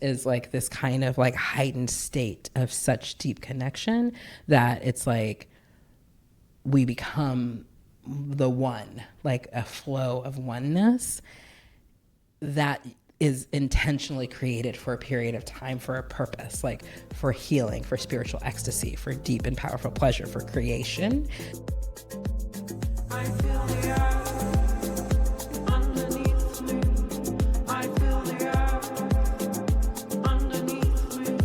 is like this kind of like heightened state of such deep connection that it's like we become the one, like a flow of oneness that is intentionally created for a period of time for a purpose, like for healing, for spiritual ecstasy, for deep and powerful pleasure, for creation. I feel the earth underneath me. I feel the earth underneath me.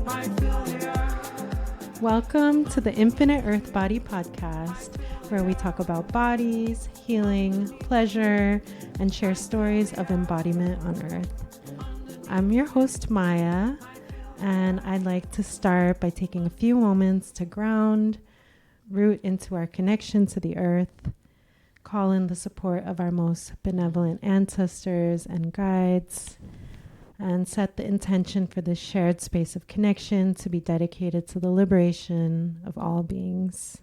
I feel the earth. Welcome to the Infinite Earth Body Podcast, where we talk about bodies, healing, pleasure, and share stories of embodiment on Earth. I'm your host, Maya, and I'd like to start by taking a few moments to ground, root into our connection to the Earth, call in the support of our most benevolent ancestors and guides, and set the intention for this shared space of connection to be dedicated to the liberation of all beings.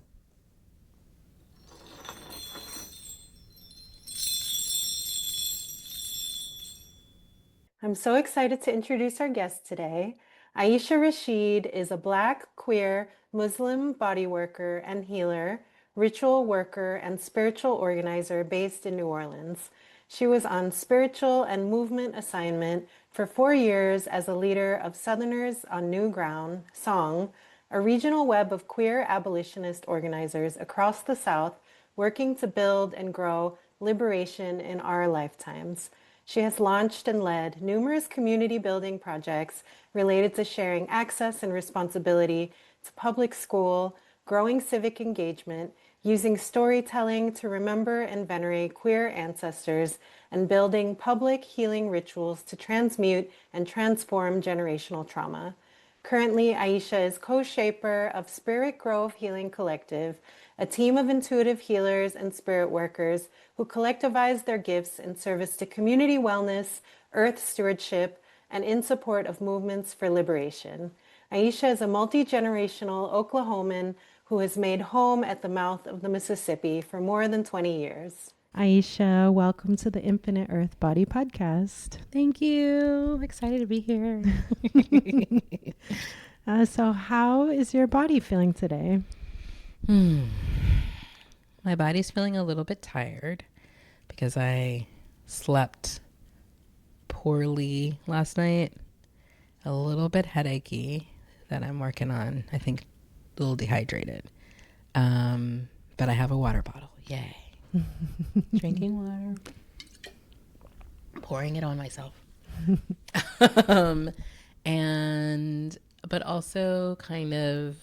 I'm so excited to introduce our guest today. Aesha Rasheed is a Black, queer, Muslim bodyworker and healer, ritual worker, and spiritual organizer based in New Orleans. She was on spiritual and movement assignment for 4 years as a leader of Southerners on New Ground, SONG, a regional web of queer abolitionist organizers across the South working to build and grow liberation in our lifetimes. She has launched and led numerous community building projects related to sharing access and responsibility to public school, growing civic engagement, using storytelling to remember and venerate queer ancestors, and building public healing rituals to transmute and transform generational trauma. Currently, Aesha is co-shaper of Spirit Grove Healing Collective, a team of intuitive healers and spirit workers who collectivize their gifts in service to community wellness, earth stewardship, and in support of movements for liberation. Aesha is a multi-generational Oklahoman who has made home at the mouth of the Mississippi for more than 20 years. Aesha, welcome to the Infinite Earth Body Podcast. Thank you. Excited to be here. So how is your body feeling today? My body's feeling a little bit tired because I slept poorly last night. A little bit headachy that I'm working on. I think a little dehydrated. But I have a water bottle. Yay. Drinking water. Pouring it on myself. But also kind of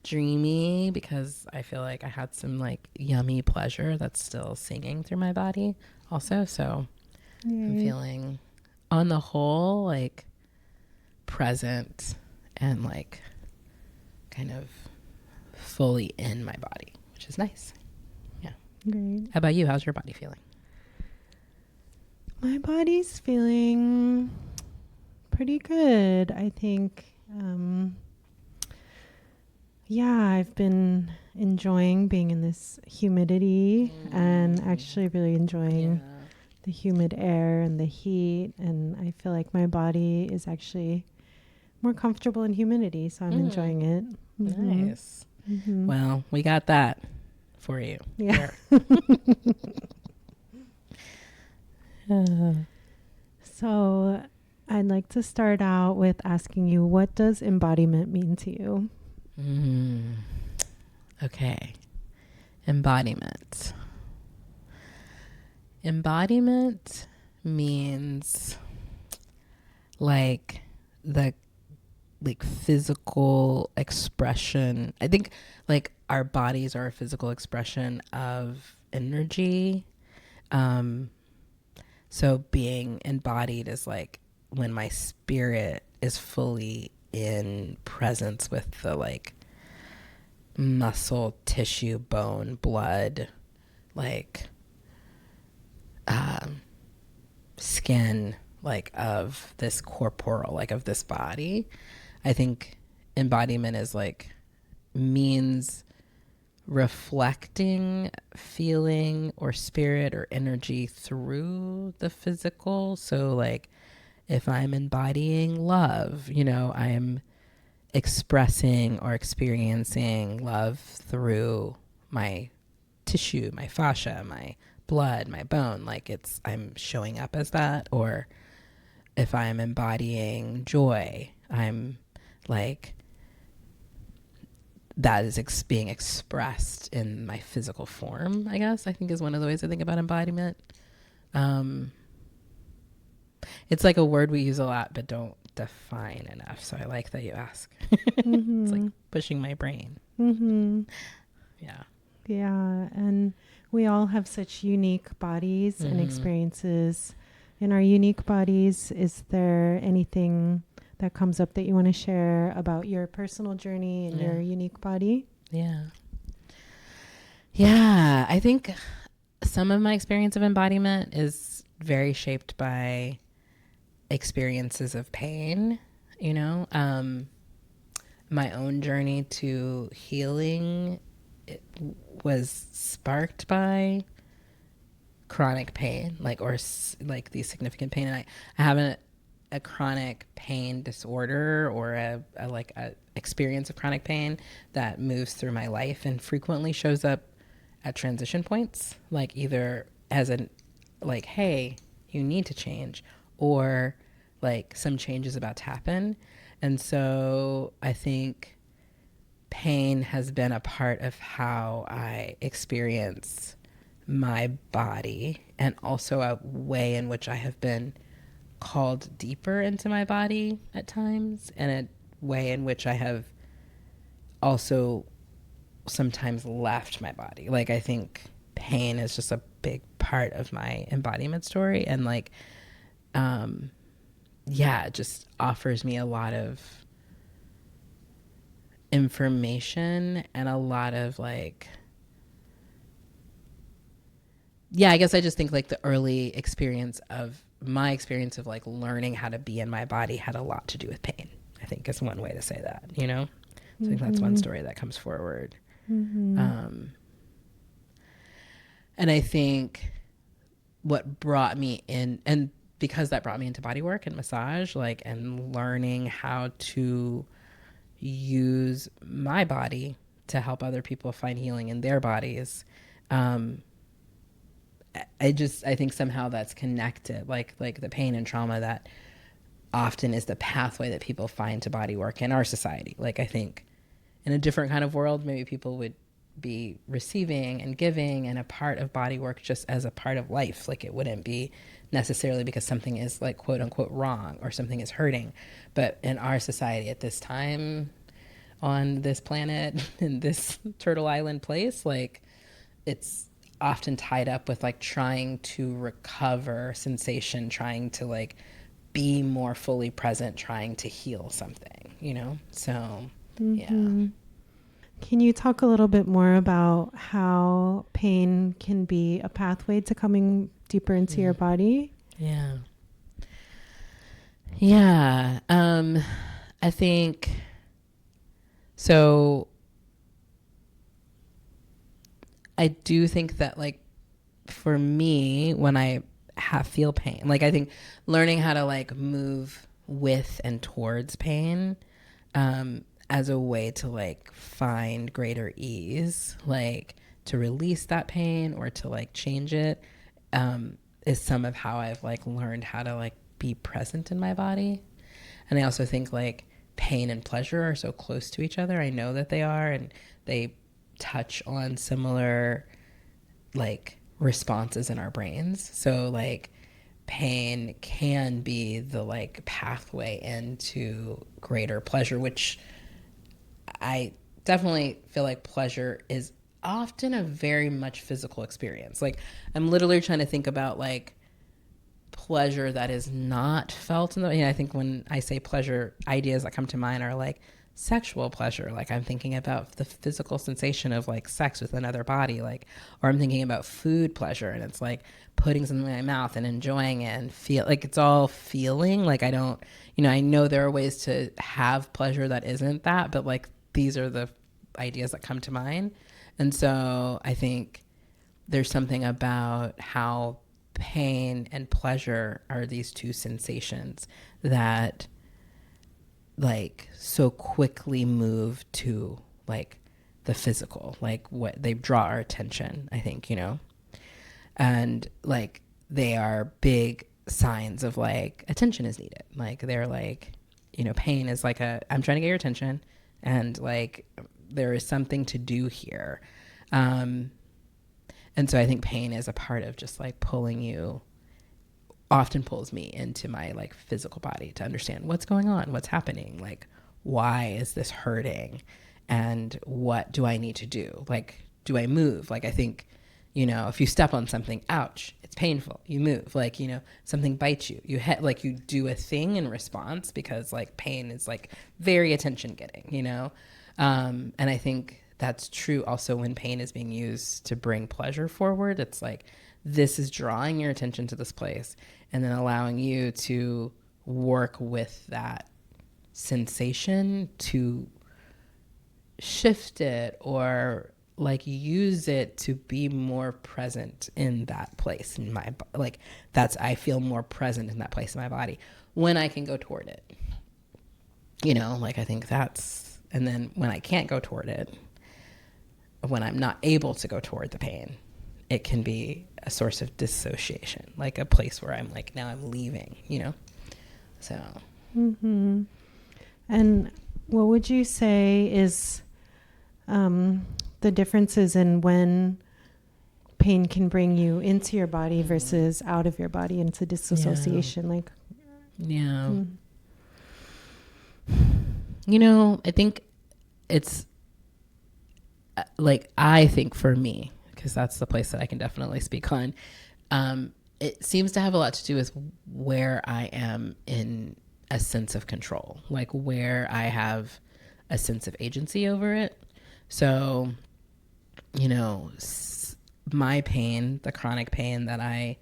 dreamy because I feel like I had some like yummy pleasure that's still singing through my body also. So I'm feeling on the whole like present and like kind of fully in my body, which is nice. Yeah. Great. How about you? How's your body feeling? My body's feeling pretty good, I think. I've been enjoying being in this humidity and actually really enjoying the humid air and the heat. And I feel like my body is actually more comfortable in humidity, so I'm enjoying it. Mm-hmm. Nice. Mm-hmm. Well, we got that for you. Yeah. So I'd like to start out with asking you, what does embodiment mean to you? Okay. Embodiment. Embodiment means like the physical expression. I think like our bodies are a physical expression of energy. So being embodied is like when my spirit is fully in presence with the like muscle, tissue, bone, blood, like skin, like of this corporeal, like of this body. I think embodiment is like means reflecting feeling or spirit or energy through the physical. So like if I'm embodying love, you know, I'm expressing or experiencing love through my tissue, my fascia, my blood, my bone, like I'm showing up as that. Or if I'm embodying joy, I'm like, that is being expressed in my physical form, I guess, I think is one of the ways I think about embodiment. It's like a word we use a lot but don't define enough. So I like that you ask. It's like pushing my brain. Yeah. Yeah. And we all have such unique bodies and experiences. In our unique bodies, is there anything that comes up that you want to share about your personal journey and your unique body? Yeah. Yeah. I think some of my experience of embodiment is very shaped by experiences of pain, you know. My own journey to healing, it was sparked by chronic pain, like, or like the significant pain. And I have a chronic pain disorder, or a experience of chronic pain that moves through my life and frequently shows up at transition points, like either as an, like, hey, you need to change, or like some change is about to happen. And so I think pain has been a part of how I experience my body, and also a way in which I have been called deeper into my body at times, and a way in which I have also sometimes left my body. Like, I think pain is just a big part of my embodiment story, and like, yeah, it just offers me a lot of information and a lot of like, yeah, I guess I just think like the early experience of my experience of like learning how to be in my body had a lot to do with pain, I think is one way to say that, you know? So I think that's one story that comes forward. And I think what brought me in, and because that brought me into body work and massage, like, and learning how to use my body to help other people find healing in their bodies. I think somehow that's connected, like the pain and trauma that often is the pathway that people find to body work in our society. Like, I think in a different kind of world, maybe people would be receiving and giving and a part of body work just as a part of life. Like, it wouldn't be necessarily because something is like quote unquote wrong or something is hurting. But in our society at this time on this planet, in this Turtle Island place, like, it's often tied up with like trying to recover sensation, trying to like be more fully present, trying to heal something, you know? So, yeah. Can you talk a little bit more about how pain can be a pathway to coming deeper into your body? Yeah. Yeah. I think so. I do think that, like, for me, when I feel pain, like, I think learning how to like move with and towards pain, as a way to like find greater ease, like to release that pain or to like change it, is some of how I've like learned how to like be present in my body. And I also think like pain and pleasure are so close to each other. I know that they are, and they touch on similar like responses in our brains. So like pain can be the like pathway into greater pleasure, which I definitely feel like pleasure is often a very much physical experience. Like, I'm literally trying to think about like pleasure that is not felt in the, you know, I think when I say pleasure, ideas that come to mind are like sexual pleasure. Like, I'm thinking about the physical sensation of like sex with another body, like, or I'm thinking about food pleasure, and it's like putting something in my mouth and enjoying it and feel like it's all feeling. Like, I don't, you know, I know there are ways to have pleasure that isn't that, but like these are the ideas that come to mind. And so I think there's something about how pain and pleasure are these two sensations that like so quickly move to like the physical, like what they draw our attention, I think, you know, and like they are big signs of like attention is needed. Like they're like, you know, pain is like I'm trying to get your attention, and like there is something to do here. And so I think pain is a part of just like often pulls me into my like physical body to understand what's going on, what's happening, like why is this hurting, and what do I need to do? Like, do I move? Like, I think, you know, if you step on something, ouch, it's painful. You move. Like, you know, something bites you. Like you do a thing in response because like pain is like very attention getting, you know? And I think that's true also when pain is being used to bring pleasure forward. It's like, this is drawing your attention to this place and then allowing you to work with that sensation to shift it or like use it to be more present in that place in my like I feel more present in that place in my body when I can go toward it, you know, like I think that's, and then when I can't go toward it, when I'm not able to go toward the pain, it can be a source of dissociation, like a place where I'm like, now I'm leaving, you know? So. Mm-hmm. And what would you say is the differences in when pain can bring you into your body versus out of your body into dissociation? Yeah. Like, yeah. You know, I think it's like, I think for me, because that's the place that I can definitely speak on, it seems to have a lot to do with where I am in a sense of control, like where I have a sense of agency over it. So, you know, my pain, the chronic pain that I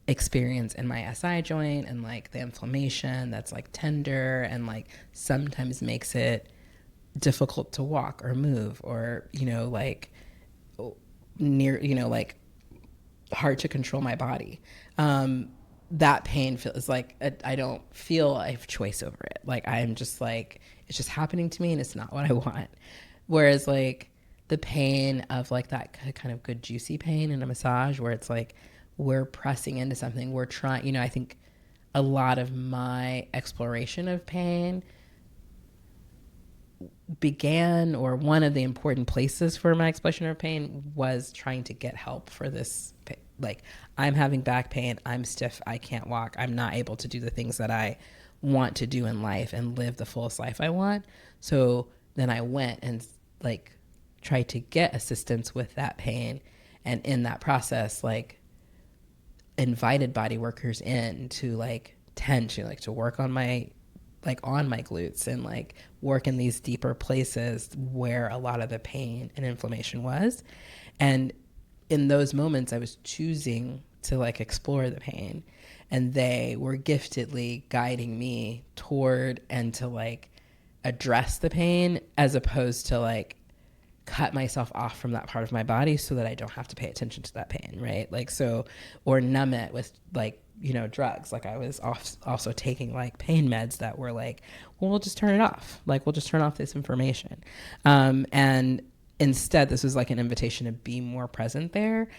experience in my SI joint and like the inflammation that's like tender and like sometimes makes it difficult to walk or move or, you know, like near, you know, like hard to control my body. That pain feels like I don't feel I have choice over it. Like I'm just like, it's just happening to me and it's not what I want. Whereas like the pain of like that kind of good juicy pain in a massage where it's like we're pressing into something, we're trying, you know, I think a lot of my exploration of pain began, or one of the important places for my exploration of pain was trying to get help for this. Like, I'm having back pain, I'm stiff, I can't walk, I'm not able to do the things that I want to do in life and live the fullest life I want. So then I went and like tried to get assistance with that pain, and in that process like invited body workers in to like tend to like to work on my glutes and like work in these deeper places where a lot of the pain and inflammation was. And in those moments I was choosing to like explore the pain, and they were giftedly guiding me toward and to like address the pain as opposed to like cut myself off from that part of my body so that I don't have to pay attention to that pain, right? Like, so, or numb it with like, you know, drugs. Like I was also taking like pain meds that were like, well, we'll just turn it off. Like, we'll just turn off this information. And instead, this was like an invitation to be more present there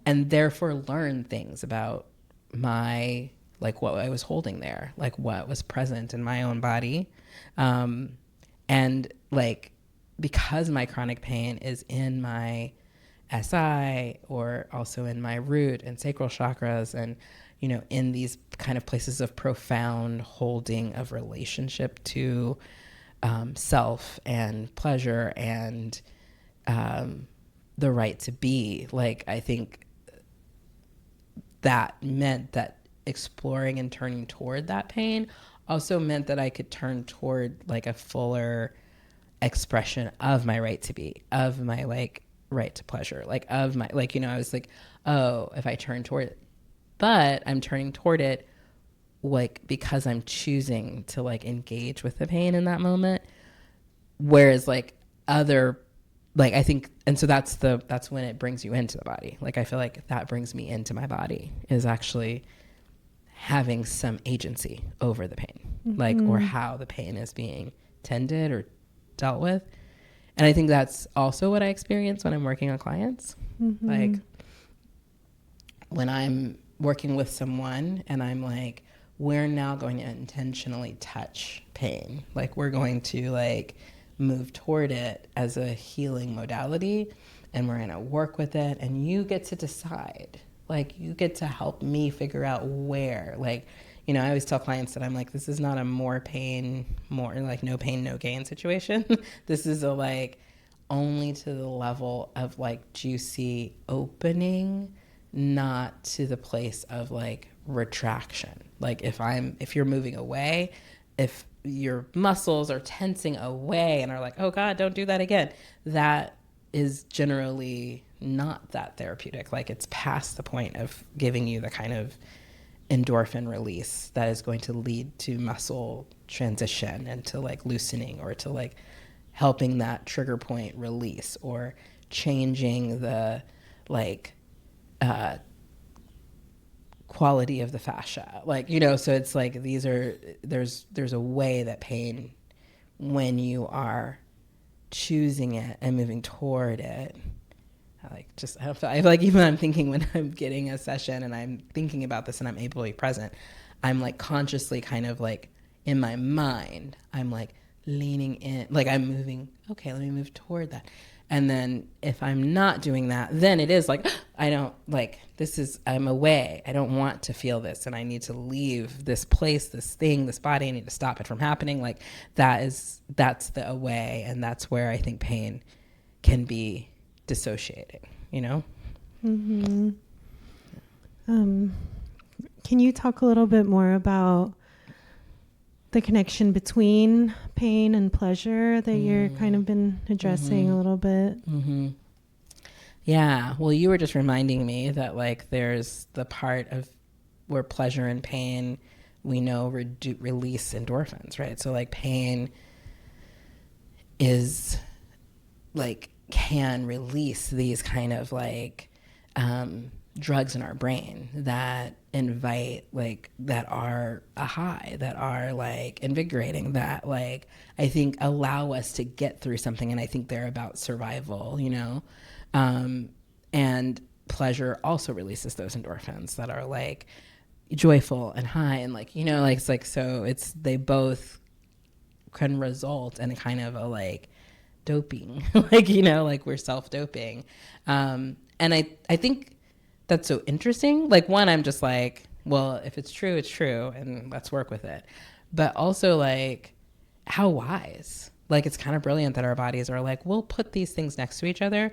and therefore learn things about my, like what I was holding there, like what was present in my own body. And like, because my chronic pain is in my SI or also in my root and sacral chakras and, you know, in these kind of places of profound holding of relationship to self and pleasure and the right to be. Like, I think that meant that exploring and turning toward that pain also meant that I could turn toward like a fuller expression of my right to be, of my like right to pleasure, like of my, like, you know, I was like, oh, if I turn toward it, but I'm turning toward it like because I'm choosing to like engage with the pain in that moment. Whereas like other like, I think, and so that's when it brings you into the body. Like, I feel like that brings me into my body, is actually having some agency over the pain, like, or how the pain is being tended or dealt with. And I think that's also what I experience when I'm working on clients. Like, when I'm working with someone and I'm like, we're now going to intentionally touch pain. Like, we're going to like move toward it as a healing modality, and we're going to work with it, and you get to decide. Like, you get to help me figure out where, like, you know, I always tell clients that I'm like, this is not a more pain, more like no pain, no gain situation. This is a like only to the level of like juicy opening, not to the place of like retraction. Like, if you're moving away, if your muscles are tensing away and are like, oh God, don't do that again, that is generally not that therapeutic. Like, it's past the point of giving you the kind of endorphin release that is going to lead to muscle transition and to like loosening, or to like helping that trigger point release, or changing the like quality of the fascia. Like, you know, so it's like there's a way that pain, when you are choosing it and moving toward it, I feel like even I'm thinking, when I'm getting a session and I'm thinking about this and I'm able to be present, I'm like consciously kind of like in my mind, I'm like leaning in, like I'm moving, okay, let me move toward that. And then if I'm not doing that, then it is like, I don't like, I'm away. I don't want to feel this. And I need to leave this place, this thing, this body. I need to stop it from happening. Like, that's the away. And that's where I think pain can be dissociating, you know? Can you talk a little bit more about the connection between pain and pleasure that you're kind of been addressing a little bit? Yeah. Well, you were just reminding me that like there's the part of where pleasure and pain, we know, release endorphins, right? So like pain is like, can release these kind of like drugs in our brain that invite, like, that are a high, that are like invigorating, that like I think allow us to get through something. And I think they're about survival, you know? And pleasure also releases those endorphins that are like joyful and high, and like, you know, like it's like, so they both can result in a kind of a like doping, like, you know, like we're self-doping. And I think that's so interesting. Like, one, I'm just like, well, if it's true, it's true, and let's work with it. But also like, how wise. Like, it's kind of brilliant that our bodies are like, we'll put these things next to each other.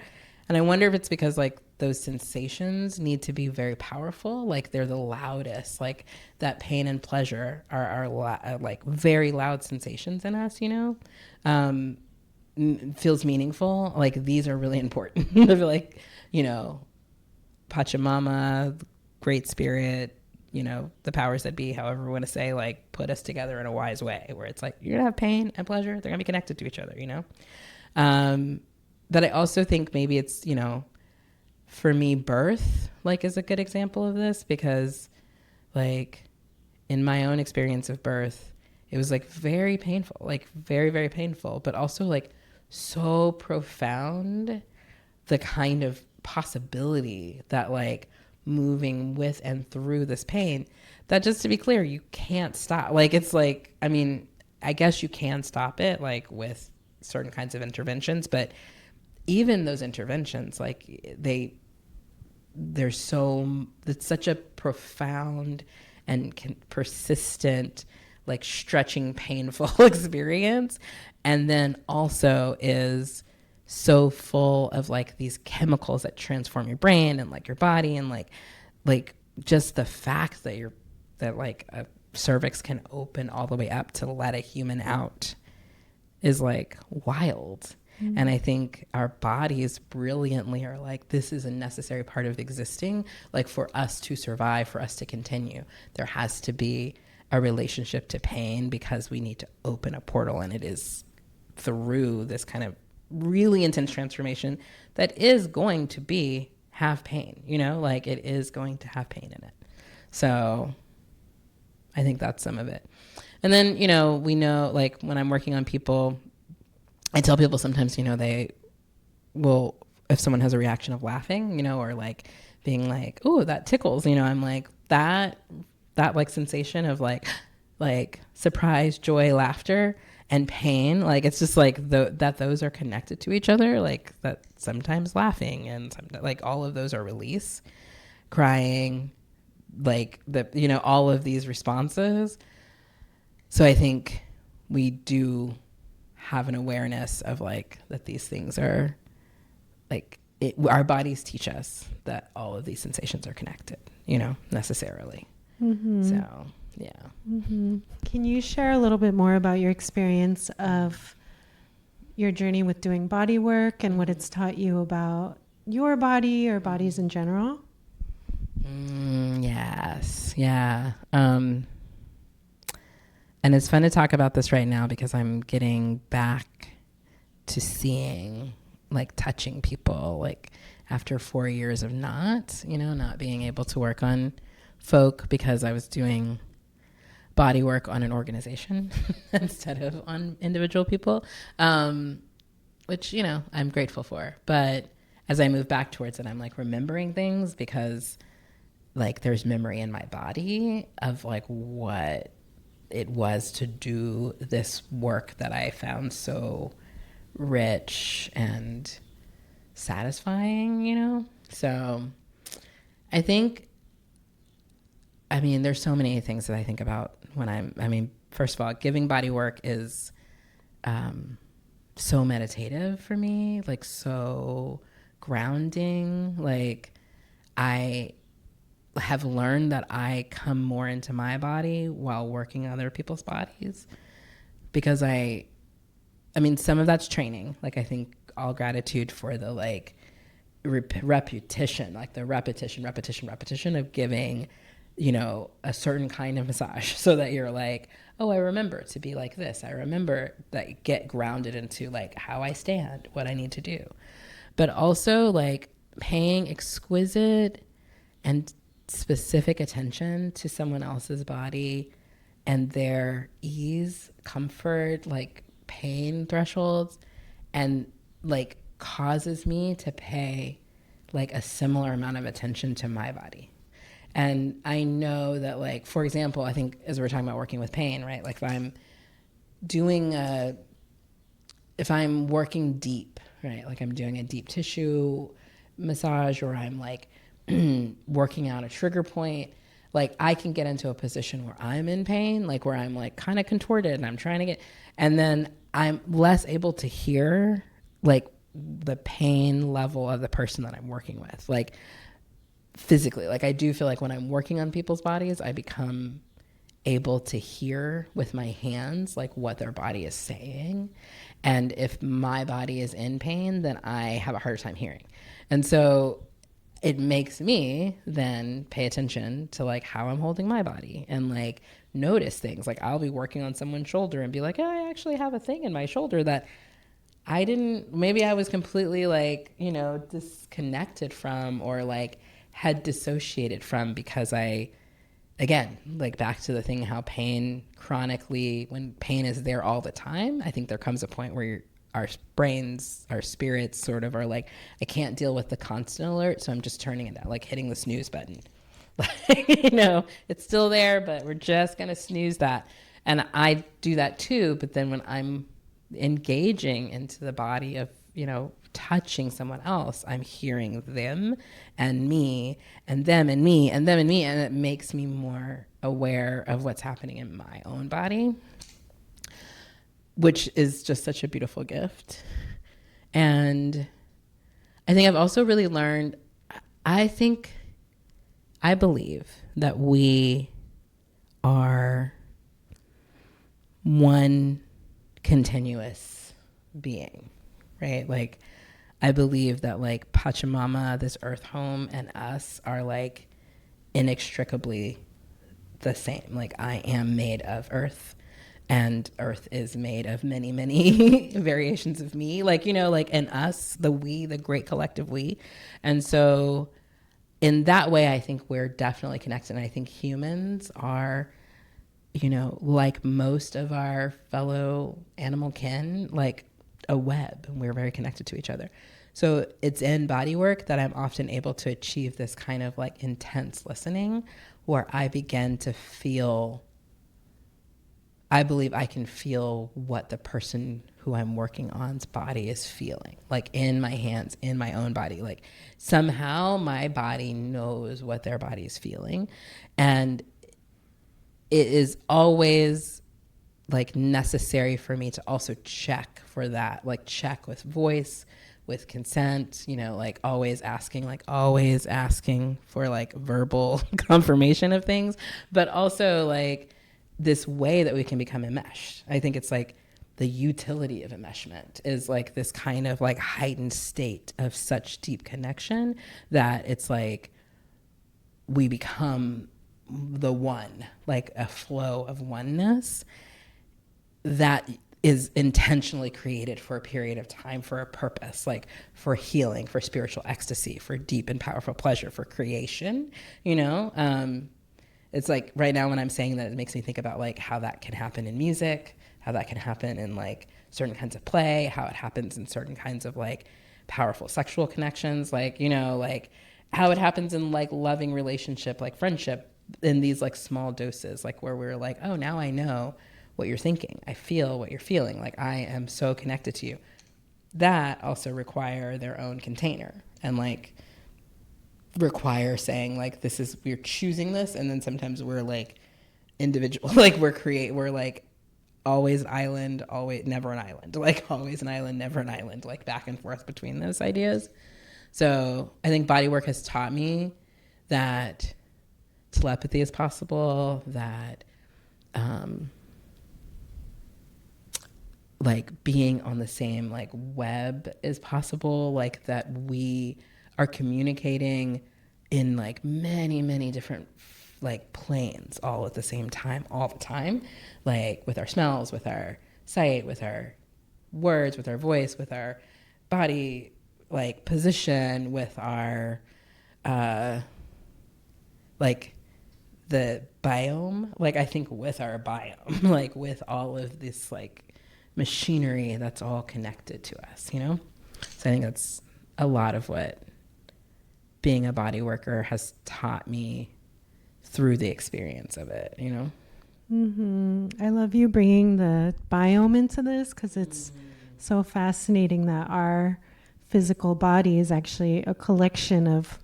And I wonder if it's because like those sensations need to be very powerful. Like, they're the loudest, like that pain and pleasure are like very loud sensations in us, you know? Feels meaningful. Like, these are really important. I feel like, you know, Pachamama, Great Spirit, you know, the powers that be, however we want to say, like, put us together in a wise way, where it's like, you're going to have pain and pleasure. They're going to be connected to each other, you know? But I also think maybe it's, you know, for me, birth, like, is a good example of this, because, like, in my own experience of birth, it was, like, very painful, like, very, very painful, but also, like, so profound, the kind of possibility that, like, moving with and through this pain, that, just to be clear, you can't stop. Like, it's like, I mean, I guess you can stop it, like, with certain kinds of interventions, but even those interventions, like, it's such a profound and persistent, like, stretching, painful experience. And then also is so full of like these chemicals that transform your brain and like your body, and like just the fact that like a cervix can open all the way up to let a human out is like wild. Mm-hmm. And I think our bodies brilliantly are like, this is a necessary part of existing. Like, for us to survive, for us to continue, there has to be a relationship to pain, because we need to open a portal, and it is through this kind of really intense transformation that is going to have pain, you know, like it is going to have pain in it. So I think that's some of it. And then, you know, we know, like when I'm working on people, I tell people sometimes, you know, they will, if someone has a reaction of laughing, you know, or like being like, oh, that tickles, you know, I'm like, that like sensation of like surprise, joy, laughter, and pain, like it's just like that those are connected to each other, like that sometimes laughing and sometimes, like all of those are release, crying, like the, you know, all of these responses. So I think we do have an awareness of like that these things are like our bodies teach us that all of these sensations are connected, you know, necessarily. So yeah. Can you share a little bit more about your experience of your journey with doing body work and what it's taught you about your body or bodies in general? Yes. Yeah. And it's fun to talk about this right now because I'm getting back to seeing, like touching people, like after 4 years of not being able to work on folk because I was doing body work on an organization instead of on individual people, which, you know, I'm grateful for. But as I move back towards it, I'm like remembering things because like there's memory in my body of like what it was to do this work that I found so rich and satisfying, you know? So I think, I mean, there's so many things that I think about when first of all, giving body work is so meditative for me, like so grounding. Like I have learned that I come more into my body while working on other people's bodies because I mean, some of that's training. Like I think all gratitude for the like repetition, like the repetition of giving, you know, a certain kind of massage so that you're like, oh, I remember to be like this. I remember that, get grounded into like how I stand, what I need to do. But also like paying exquisite and specific attention to someone else's body and their ease, comfort, like pain thresholds, and like causes me to pay like a similar amount of attention to my body. And I know that, like, for example, I think as we're talking about working with pain, right? Like if I'm working deep, right? Like I'm doing a deep tissue massage, or I'm like working out a trigger point, like I can get into a position where I'm in pain, like where I'm like kind of contorted and I'm trying to get, and then I'm less able to hear like the pain level of the person that I'm working with. Like physically, like I do feel like when I'm working on people's bodies, I become able to hear with my hands like what their body is saying. And if my body is in pain, then I have a harder time hearing. And so it makes me then pay attention to like how I'm holding my body and like notice things. Like I'll be working on someone's shoulder and be like, oh, I actually have a thing in my shoulder that maybe I was completely like, you know, disconnected from, or like had dissociated from, because again, like back to the thing, how pain chronically, when pain is there all the time, I think there comes a point where our brains, our spirits sort of are like, I can't deal with the constant alert, so I'm just turning it down, like hitting the snooze button. Like, you know, it's still there, but we're just going to snooze that. And I do that too, but then when I'm engaging into the body of, you know, touching someone else, I'm hearing them and me and them and me and them and me, and it makes me more aware of what's happening in my own body, which is just such a beautiful gift. And I think I've also really learned, I believe that we are one continuous being, right? Like I believe that like Pachamama, this earth home, and us are like inextricably the same. Like I am made of earth and earth is made of many, many variations of me, like, you know, like, and us, the we, the great collective we. And so in that way, I think we're definitely connected. And I think humans are, you know, like most of our fellow animal kin, like a web, and we're very connected to each other. So it's in body work that I'm often able to achieve this kind of like intense listening where I begin to feel, I believe I can feel what the person who I'm working on's body is feeling, like in my hands, in my own body. Like somehow my body knows what their body is feeling. And it is always like necessary for me to also check for that, like check with voice, with consent, you know, like always asking for like verbal confirmation of things, but also like this way that we can become enmeshed. I think it's like the utility of enmeshment is like this kind of like heightened state of such deep connection that it's like we become the one, like a flow of oneness that is intentionally created for a period of time for a purpose, like for healing, for spiritual ecstasy, for deep and powerful pleasure, for creation, you know? It's like right now when I'm saying that, it makes me think about like how that can happen in music, how that can happen in like certain kinds of play, how it happens in certain kinds of like powerful sexual connections, like, you know, like how it happens in like loving relationship, like friendship, in these like small doses, like where we're like, oh, now I know what you're thinking. I feel what you're feeling. Like I am so connected to you. That also require their own container and like require saying like, this is, we're choosing this. And then sometimes we're like individual, like we're like always an island, always never an island, like always an island, never an island, like back and forth between those ideas. So I think body work has taught me that telepathy is possible, that like being on the same like web is possible, like that we are communicating in like many, many different like planes all at the same time, all the time, like with our smells, with our sight, with our words, with our voice, with our body like position, with our like the biome, like I think with our biome, like with all of this like machinery that's all connected to us, you know? So I think that's a lot of what being a body worker has taught me through the experience of it, you know? I love you bringing the biome into this because it's so fascinating that our physical body is actually a collection of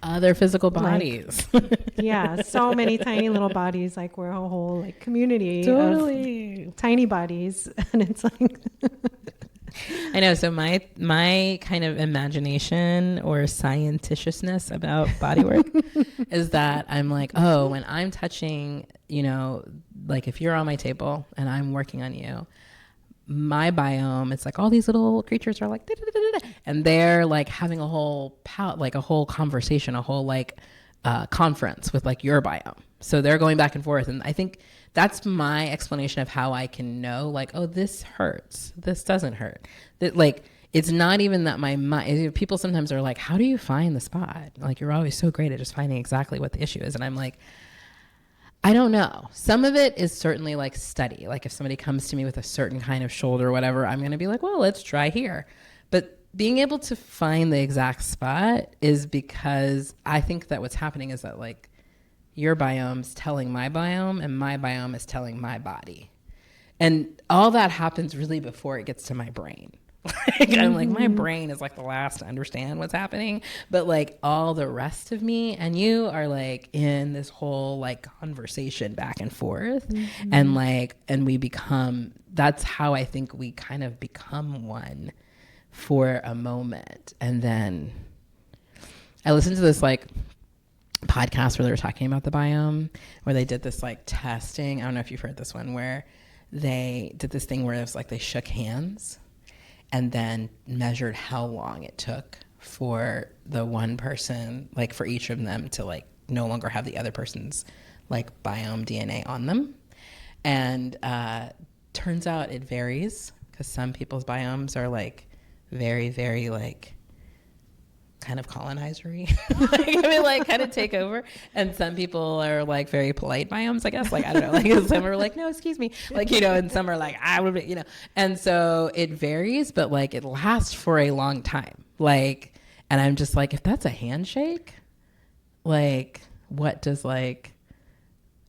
other physical bodies. Like, yeah, so many tiny little bodies. Like we're a whole like community of tiny bodies, and it's like I know. So my kind of imagination or scienticiousness about bodywork is that I'm like, oh, when I'm touching, you know, like if you're on my table and I'm working on you, my biome, it's like all these little creatures are like, da, da, da, da, and they're like having a whole like a whole conversation, a whole like conference with like your biome. So they're going back and forth. And I think that's my explanation of how I can know like, oh, this hurts. This doesn't hurt. That like, it's not even that my mind, people sometimes are like, how do you find the spot? Like, you're always so great at just finding exactly what the issue is. And I'm like, I don't know. Some of it is certainly like study. Like if somebody comes to me with a certain kind of shoulder or whatever, I'm going to be like, well, let's try here. But being able to find the exact spot is because I think that what's happening is that like your biome's telling my biome and my biome is telling my body. And all that happens really before it gets to my brain. Like, I'm like, my brain is like the last to understand what's happening, but like all the rest of me and you are like in this whole like conversation back and forth. And like, and we become, that's how I think we kind of become one for a moment. And then I listened to this like podcast where they were talking about the biome, where they did this like testing. I don't know if you've heard this one, where they did this thing where it was like they shook hands and then measured how long it took for the one person, like for each of them to like no longer have the other person's like biome DNA on them. And turns out it varies, because some people's biomes are like very, very like kind of colonizery. Like, I mean, like kind of take over. And some people are like very polite biomes, I guess. Like, I don't know, like some are like, no, excuse me. Like, you know, and some are like, I would, you know. And so it varies, but like it lasts for a long time. Like, and I'm just like, if that's a handshake, like what does like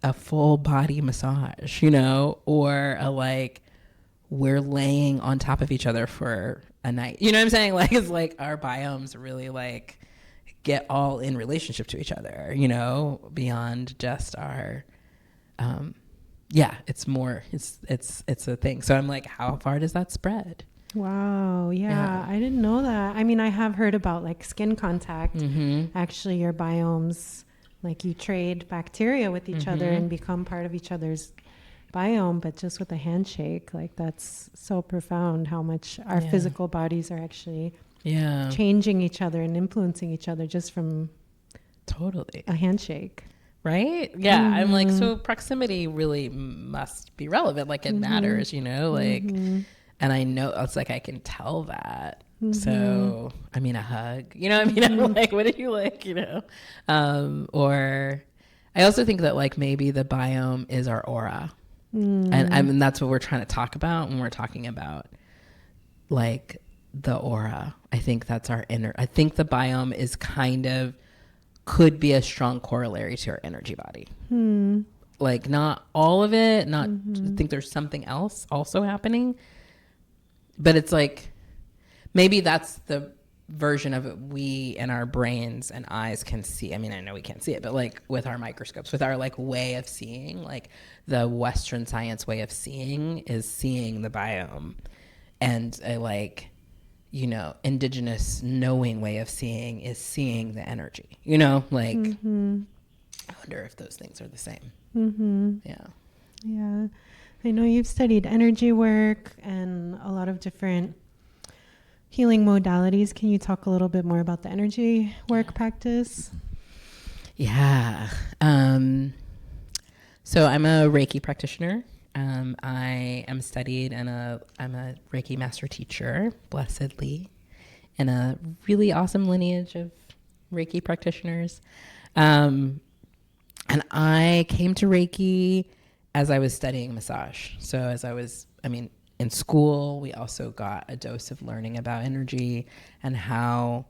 a full body massage, you know, or a like, we're laying on top of each other for a night. You know what I'm saying? Like, it's like our biomes really like get all in relationship to each other, you know, beyond just our, yeah, it's more, it's a thing. So I'm like, how far does that spread? Wow. Yeah, Yeah. I didn't know that. I mean, I have heard about like skin contact. Actually, your biomes, like you trade bacteria with each other and become part of each other's biome, but just with a handshake, like that's so profound how much our physical bodies are actually changing each other and influencing each other just from totally a handshake. Right? Yeah. I'm like, so proximity really must be relevant. Like it matters, you know, like, and I know it's like, I can tell that. So, I mean, a hug, you know what I mean? I'm like, what do you like, you know? Or I also think that like maybe the biome is our aura. And I mean, that's what we're trying to talk about when we're talking about like the aura. I think that's our inner, I think the biome is kind of, could be a strong corollary to our energy body. Like not all of it, not I think there's something else also happening, but it's like, maybe that's the version of it we and our brains and eyes can see. I mean, I know we can't see it, but like with our microscopes, with our like way of seeing, like the Western science way of seeing is seeing the biome, and a like, you know, indigenous knowing way of seeing is seeing the energy, you know, like I wonder if those things are the same. Yeah, I know you've studied energy work and a lot of different healing modalities. Can you talk a little bit more about the energy work practice? Yeah. So I'm a Reiki practitioner. I am studied and I'm a Reiki master teacher, blessedly, in a really awesome lineage of Reiki practitioners. And I came to Reiki as I was studying massage. So as I was, I mean, in school, we also got a dose of learning about energy and how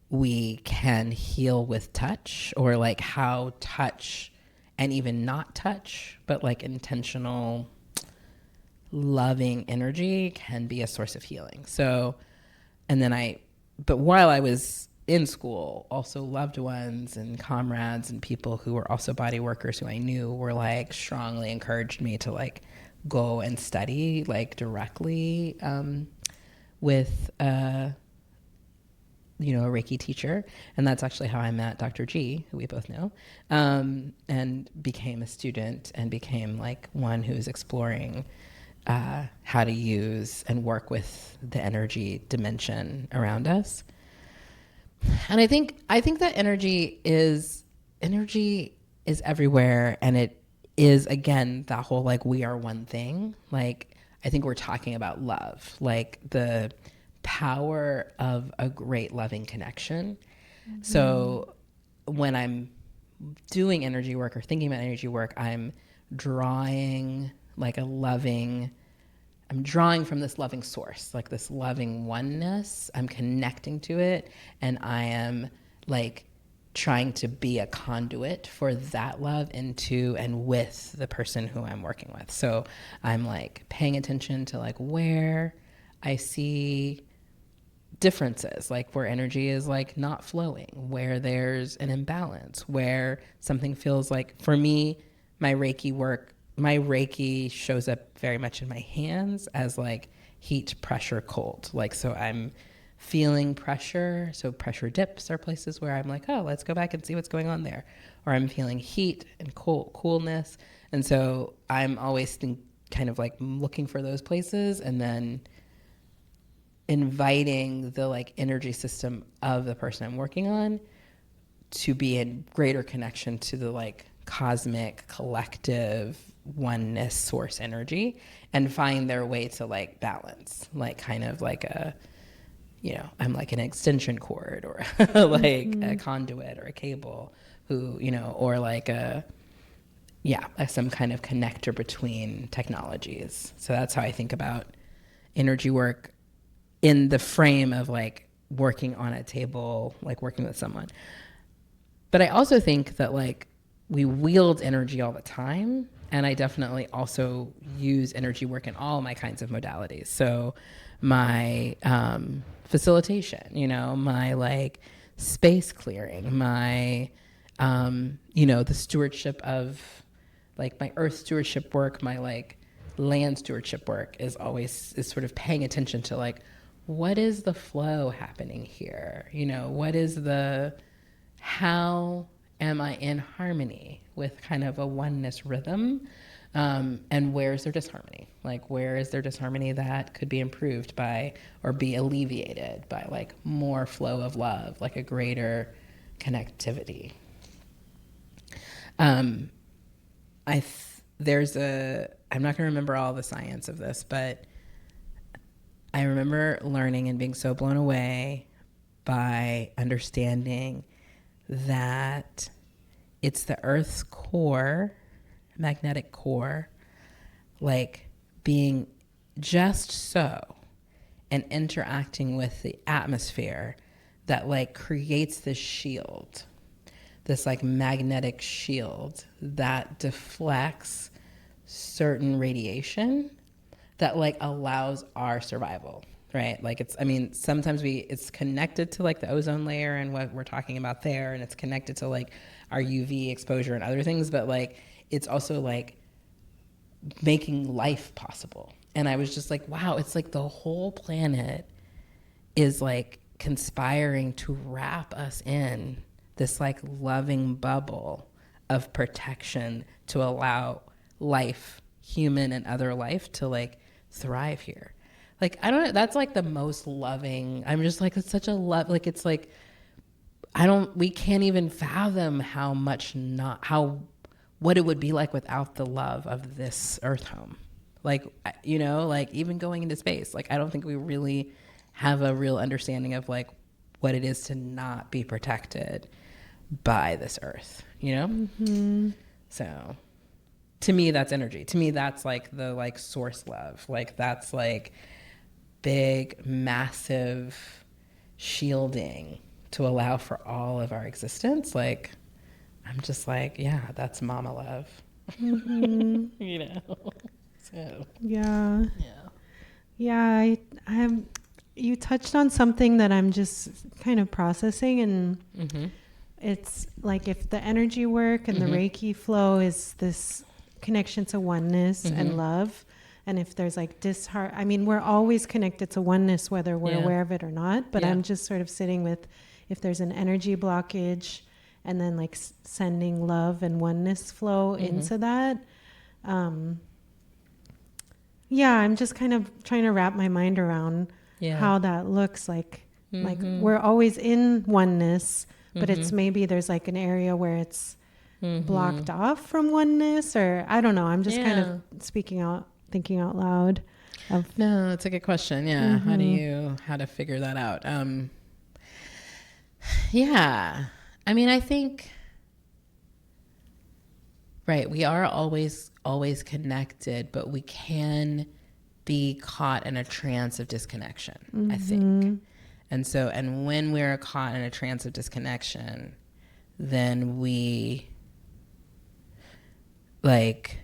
we can heal with touch, or like how touch and even not touch, but like intentional loving energy can be a source of healing. So, and then but while I was in school, also loved ones and comrades and people who were also body workers who I knew were like strongly encouraged me to like go and study like directly with you know, a Reiki teacher. And that's actually how I met Dr. G, who we both know, and became a student and became like one who's exploring how to use and work with the energy dimension around us. And I think that energy is everywhere, and it is, again, that whole like we are one thing. Like I think we're talking about love, like the power of a great loving connection. So when I'm doing energy work or thinking about energy work, I'm drawing like I'm drawing from this loving source, like this loving oneness. I'm connecting to it, and I am like trying to be a conduit for that love into and with the person who I'm working with. So I'm like paying attention to like where I see differences, like where energy is like not flowing, where there's an imbalance, where something feels like, for me, my Reiki shows up very much in my hands as like heat, pressure, cold. Like, so I'm feeling pressure. So pressure dips are places where I'm like, oh, let's go back and see what's going on there. Or I'm feeling heat and coolness. And so I'm always kind of like looking for those places, and then inviting the like energy system of the person I'm working on to be in greater connection to the like cosmic collective oneness source energy and find their way to like balance, like kind of like a, you know, I'm like an extension cord or like a conduit or a cable who, you know, or like a, yeah, some kind of connector between technologies. So that's how I think about energy work in the frame of like working on a table, like working with someone. But I also think that like we wield energy all the time. And I definitely also use energy work in all my kinds of modalities. So my facilitation, you know, my like space clearing, my, you know, the stewardship of like my earth stewardship work, my like land stewardship work is sort of paying attention to like, what is the flow happening here? You know, how am I in harmony with kind of a oneness rhythm? And where is there disharmony? Like, where is there disharmony that could be improved by or be alleviated by like more flow of love, like a greater connectivity? I'm not going to remember all the science of this, but I remember learning and being so blown away by understanding that it's the Earth's core, magnetic core, like being just so and interacting with the atmosphere that like creates this shield, this like magnetic shield that deflects certain radiation that like allows our survival, right? Like sometimes it's connected to like the ozone layer and what we're talking about there, and it's connected to like our UV exposure and other things, but like it's also like making life possible. And I was just like, wow, it's like the whole planet is like conspiring to wrap us in this like loving bubble of protection to allow life, human and other life, to like thrive here. Like, I don't know, that's like the most loving. I'm just like, it's such a love, like it's like we can't even fathom what it would be like without the love of this earth home. Like, you know, like even going into space, like I don't think we really have a real understanding of like what it is to not be protected by this earth, you know? Mm-hmm. So to me, that's energy. To me, that's like the like source love. Like that's like big, massive shielding to allow for all of our existence. Like, I'm just like, yeah, that's mama love. Mm-hmm. You know? So. Yeah. I have, you touched on something that I'm just kind of processing, and mm-hmm. It's like if the energy work and mm-hmm. the Reiki flow is this connection to oneness mm-hmm. and love, and if there's like we're always connected to oneness, whether we're aware of it or not, but I'm just sort of sitting with if there's an energy blockage and then like sending love and oneness flow mm-hmm. into that. I'm just kind of trying to wrap my mind around how that looks like. Mm-hmm. Like we're always in oneness, but mm-hmm. it's maybe there's like an area where it's mm-hmm. blocked off from oneness, or I don't know. I'm just kind of thinking out loud. No, that's a good question. Yeah. Mm-hmm. How to figure that out? I mean, I think, right. We are always connected, but we can be caught in a trance of disconnection, mm-hmm. I think. And when we're caught in a trance of disconnection, then we like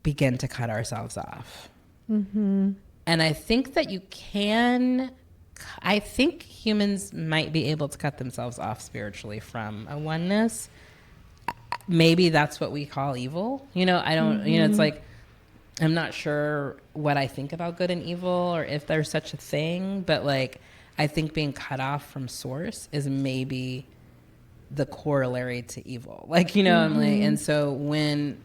begin to cut ourselves off. Mm-hmm. And I think that I think humans might be able to cut themselves off spiritually from a oneness. Maybe that's what we call evil. You know, I don't, mm-hmm. you know, it's like, I'm not sure what I think about good and evil or if there's such a thing, but like, I think being cut off from source is maybe the corollary to evil. Like, you know, mm-hmm. I'm like, and so when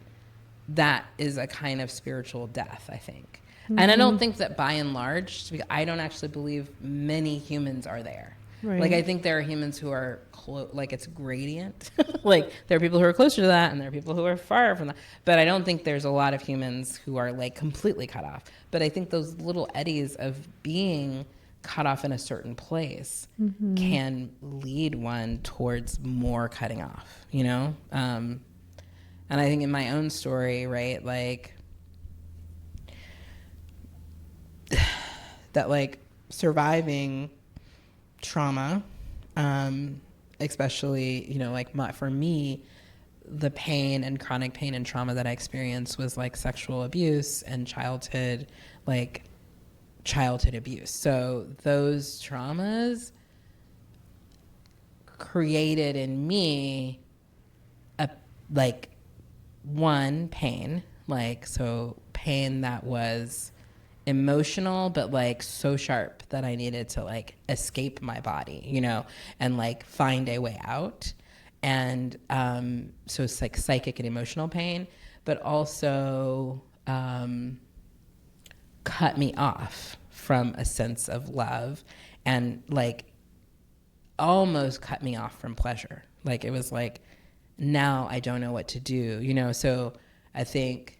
that is a kind of spiritual death, I think. Mm-hmm. And I don't think that by and large, I don't actually believe many humans are there. Right. Like, I think there are humans who are like it's gradient. Like, there are people who are closer to that and there are people who are far from that. But I don't think there's a lot of humans who are like completely cut off. But I think those little eddies of being cut off in a certain place can lead one towards more cutting off, you know? And I think in my own story, right, like, that like surviving trauma, especially, you know, like for me, the pain and chronic pain and trauma that I experienced was like sexual abuse and childhood abuse. So those traumas created in me a like one pain, like, so pain that was emotional but like so sharp that I needed to like escape my body, you know, and like find a way out. And so it's like psychic and emotional pain, but also cut me off from a sense of love, and like almost cut me off from pleasure. Like, it was like, now I don't know what to do, you know? So I think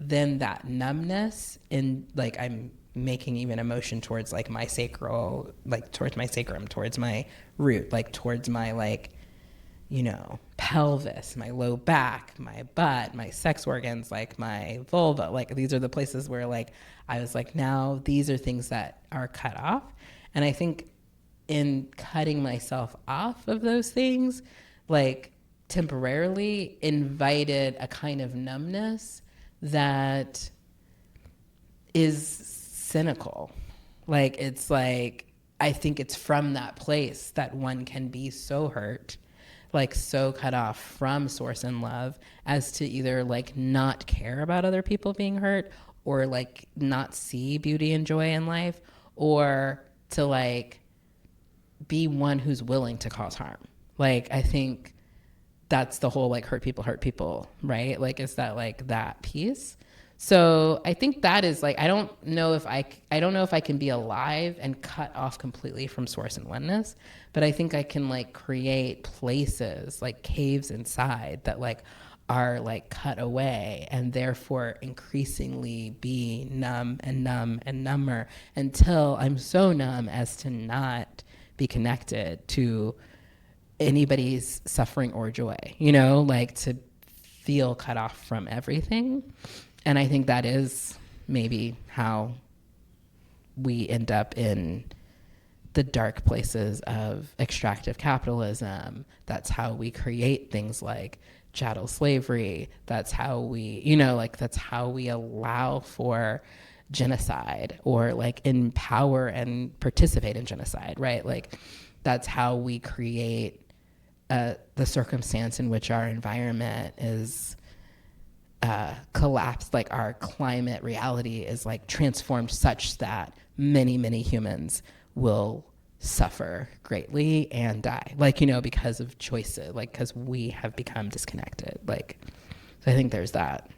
then that numbness in like, I'm making even emotion towards like my sacral, like towards my sacrum, towards my root, like towards my like, you know, pelvis, my low back, my butt, my sex organs, like my vulva. Like, these are the places where like I was like, now these are things that are cut off. And I think in cutting myself off of those things, like temporarily invited a kind of numbness that is cynical. Like, it's like, I think it's from that place that one can be so hurt, like so cut off from source and love, as to either like not care about other people being hurt, or like not see beauty and joy in life, or to like be one who's willing to cause harm. Like, I think that's the whole like hurt people, right? Like, is that like that piece? So I think that is like, I don't know if I can be alive and cut off completely from source and oneness, but I think I can like create places like caves inside that like are like cut away, and therefore increasingly be numb and numb and number until I'm so numb as to not be connected to anybody's suffering or joy, you know, like to feel cut off from everything. And I think that is maybe how we end up in the dark places of extractive capitalism. That's how we create things like chattel slavery. That's how we, you know, like that's how we allow for genocide, or like empower and participate in genocide, right? Like, that's how we create the circumstance in which our environment is collapsed, like our climate reality is like transformed such that many, many humans will suffer greatly and die, like, you know, because of choices, like because we have become disconnected. Like, so I think there's that.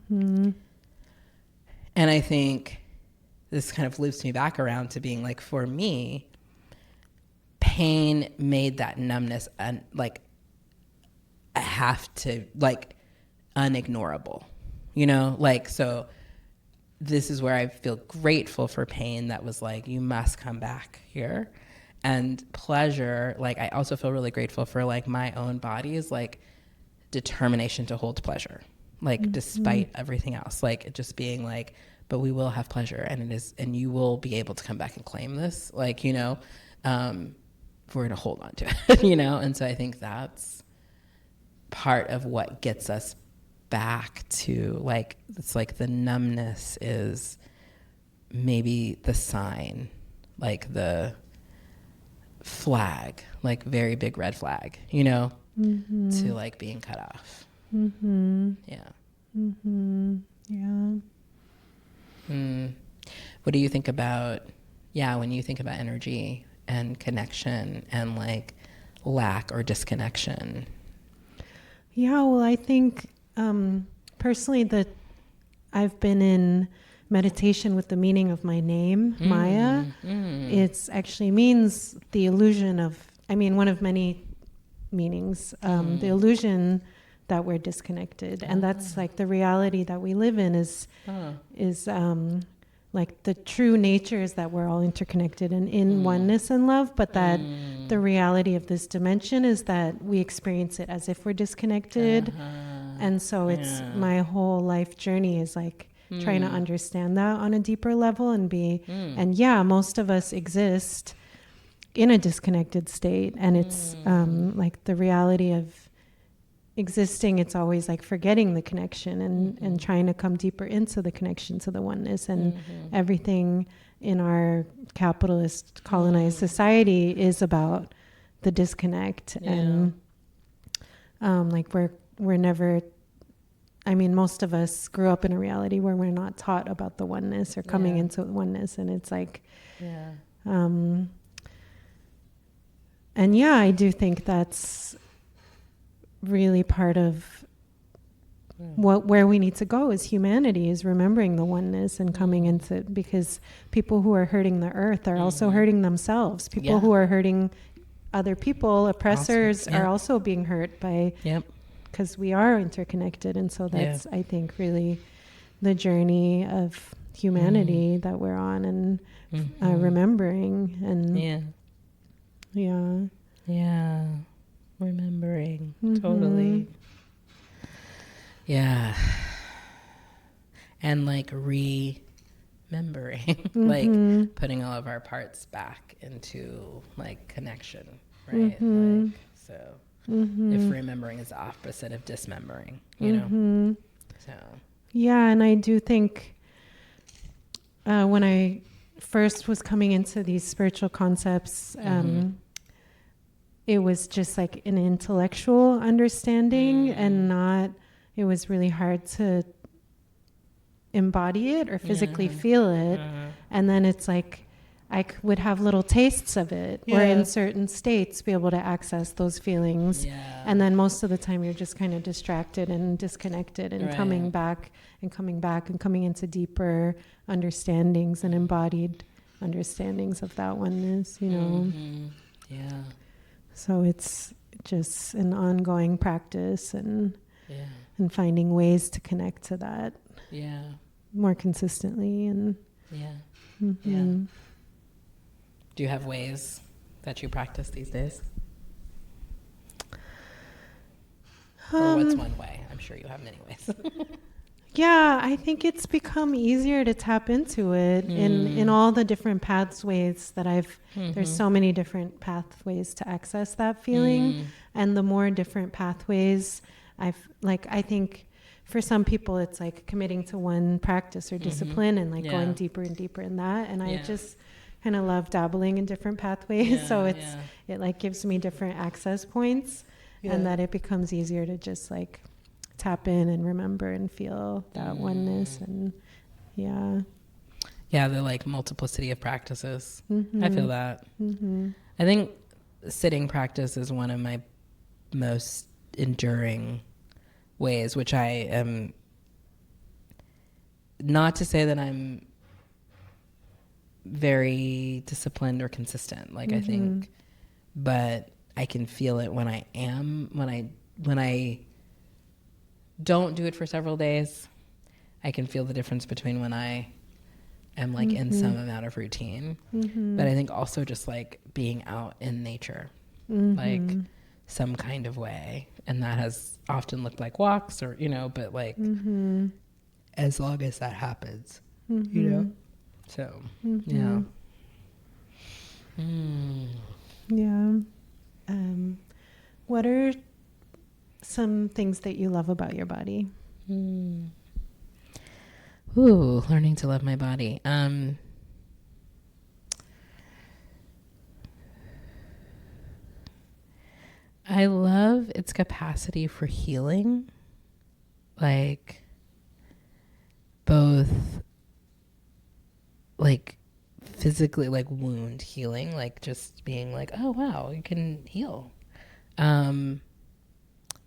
And I think this kind of loops me back around to being like, for me, pain made that numbness like I have to like unignorable, you know, like, so this is where I feel grateful for pain that was like, you must come back here. And pleasure, like I also feel really grateful for like my own body's like determination to hold pleasure, like despite everything else, like just being like, but we will have pleasure, and it is, and you will be able to come back and claim this, like, you know, we're going to hold on to it, you know? And so I think that's part of what gets us back to like, it's like the numbness is maybe the sign, like the flag, like very big red flag, you know, to like being cut off. Yeah. Yeah. What do you think about, when you think about energy and connection and like lack or disconnection? Yeah, well, I think personally that I've been in meditation with the meaning of my name, Maya. It's actually means the illusion of, I mean, one of many meanings, the illusion that we're disconnected. And that's like the reality that we live in is like the true nature is that we're all interconnected and in oneness and love, but that the reality of this dimension is that we experience it as if we're disconnected. And so it's my whole life journey is like trying to understand that on a deeper level and be, and yeah, most of us exist in a disconnected state. And it's like the reality of existing, it's always like forgetting the connection and trying to come deeper into the connection to the oneness. And everything in our capitalist colonized society is about the disconnect. And like we're never, I mean, most of us grew up in a reality where we're not taught about the oneness or coming into oneness. And it's like, and yeah, I do think that's really part of where we need to go as humanity, is remembering the oneness and coming into, because people who are hurting the earth are also hurting themselves. People who are hurting other people, oppressors, are also being hurt by, because we are interconnected. And so that's, I think, really the journey of humanity that we're on, and remembering and remembering. Totally. And like remembering, like putting all of our parts back into like connection, right? Like, so if remembering is the opposite of dismembering, you know? So. Yeah, and I do think when I first was coming into these spiritual concepts, it was just like an intellectual understanding and not, it was really hard to embody it or physically feel it. And then it's like, I would have little tastes of it, or in certain states be able to access those feelings. And then most of the time you're just kind of distracted and disconnected and coming back and coming back and coming into deeper understandings and embodied understandings of that oneness, you know? So it's just an ongoing practice and finding ways to connect to that more consistently. And do you have ways that you practice these days? Or what's one way? I'm sure you have many ways. Yeah, I think it's become easier to tap into it in all the different pathways that I've, there's so many different pathways to access that feeling. And the more different pathways I think for some people it's like committing to one practice or discipline and like going deeper and deeper in that. And I just kind of love dabbling in different pathways. So it like gives me different access points and that it becomes easier to just like tap in and remember and feel that oneness. And the like multiplicity of practices. I feel that. I think sitting practice is one of my most enduring ways, which I am, not to say that I'm very disciplined or consistent, like I think, but I can feel it when I am, when I don't do it for several days. I can feel the difference between when I am like in some amount of routine, but I think also just like being out in nature, like some kind of way. And that has often looked like walks or, you know, but like as long as that happens, you know? So, what are some things that you love about your body? Ooh, learning to love my body. I love its capacity for healing, like both like physically, like wound healing, like just being like, oh wow, you can heal.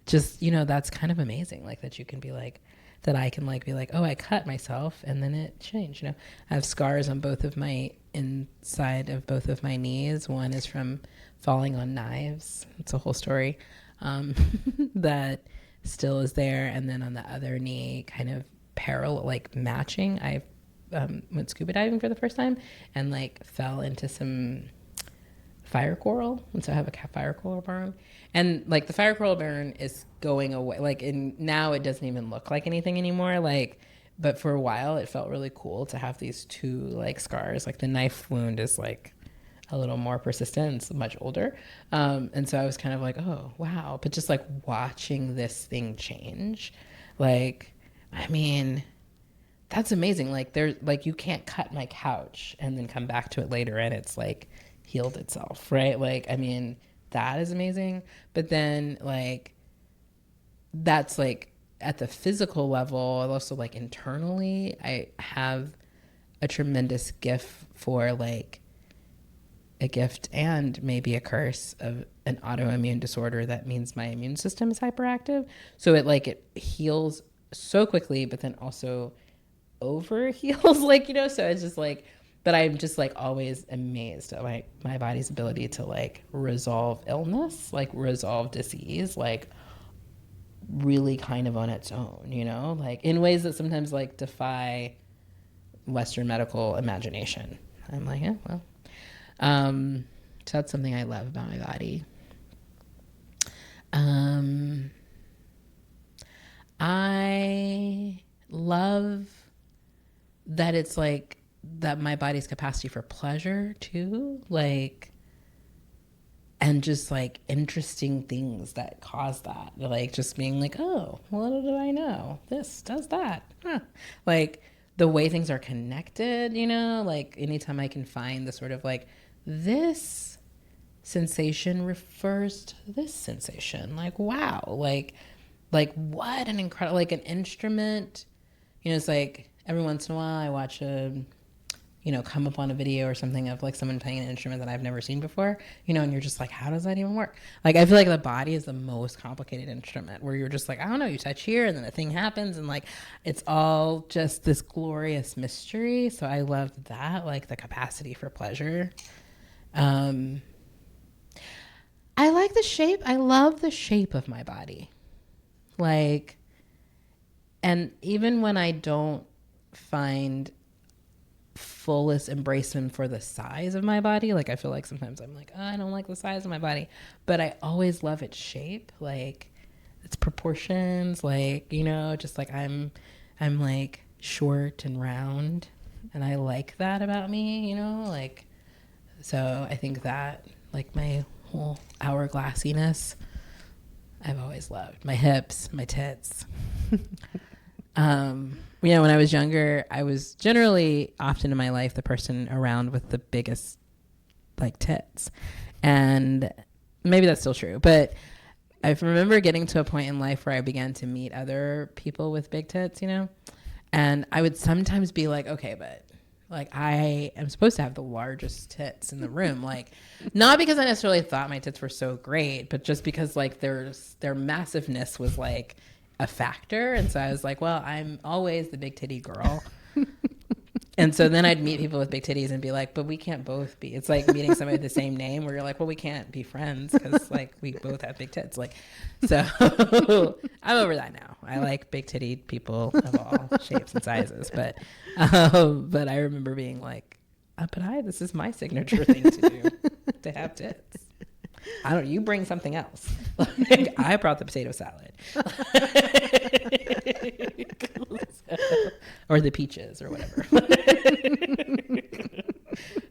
Just, you know, that's kind of amazing, like that you can be like, that I can like be like, oh, I cut myself and then it changed. I have scars on both of my inside of both of my knees. One is from falling on knives. It's a whole story. That still is there. And then on the other knee, kind of parallel, like matching, I went scuba diving for the first time and like fell into some fire coral, and so I have a fire coral burn, and like the fire coral burn is going away, like now it doesn't even look like anything anymore, like, but for a while it felt really cool to have these two like scars. Like the knife wound is like a little more persistent, it's much older, and so I was kind of like, oh wow. But just like watching this thing change, like, I mean, that's amazing. Like there's like, you can't cut my couch and then come back to it later and it's like healed itself, right? Like, I mean, that is amazing. But then like, that's like at the physical level. Also like internally, I have a tremendous gift for like a gift and maybe a curse of an autoimmune disorder. That means my immune system is hyperactive. So it heals so quickly, but then also over heals, like, so it's just like, but I'm just like always amazed at my body's ability to like resolve illness, like resolve disease, like really kind of on its own, like in ways that sometimes like defy Western medical imagination. I'm like, yeah, well, so that's something I love about my body. I love that it's like that my body's capacity for pleasure too, like, and just like interesting things that cause that, like just being like, oh, well, little do I know this does that, huh. Like the way things are connected, like anytime I can find the sort of like this sensation refers to this sensation, like wow, like what an incredible, like an instrument, it's like every once in a while I watch come up on a video or something of like someone playing an instrument that I've never seen before, and you're just like, how does that even work? Like, I feel like the body is the most complicated instrument where you're just like, I don't know, you touch here and then a thing happens and like, it's all just this glorious mystery. So I loved that, like the capacity for pleasure. I like the shape. I love the shape of my body. Like, and even when I don't find fullest embracement for the size of my body, like I feel like sometimes I'm like, oh, I don't like the size of my body, but I always love its shape, like its proportions, like, just like I'm like short and round, and I like that about me, like, so I think that like my whole hourglassiness, I've always loved my hips, my tits. When I was younger, I was generally often in my life the person around with the biggest like tits, and maybe that's still true, but I remember getting to a point in life where I began to meet other people with big tits, and I would sometimes be like, okay, but like I am supposed to have the largest tits in the room, like not because I necessarily thought my tits were so great, but just because like their massiveness was like a factor. And so I was like, well, I'm always the big titty girl. And so then I'd meet people with big titties and be like, but we can't both be. It's like meeting somebody with the same name where you're like, well, we can't be friends because like we both have big tits. Like, so I'm over that now. I like big titty people of all shapes and sizes. But I remember being like, but this is my signature thing to do, to have tits. You bring something else. Like, I brought the potato salad. Or the peaches or whatever.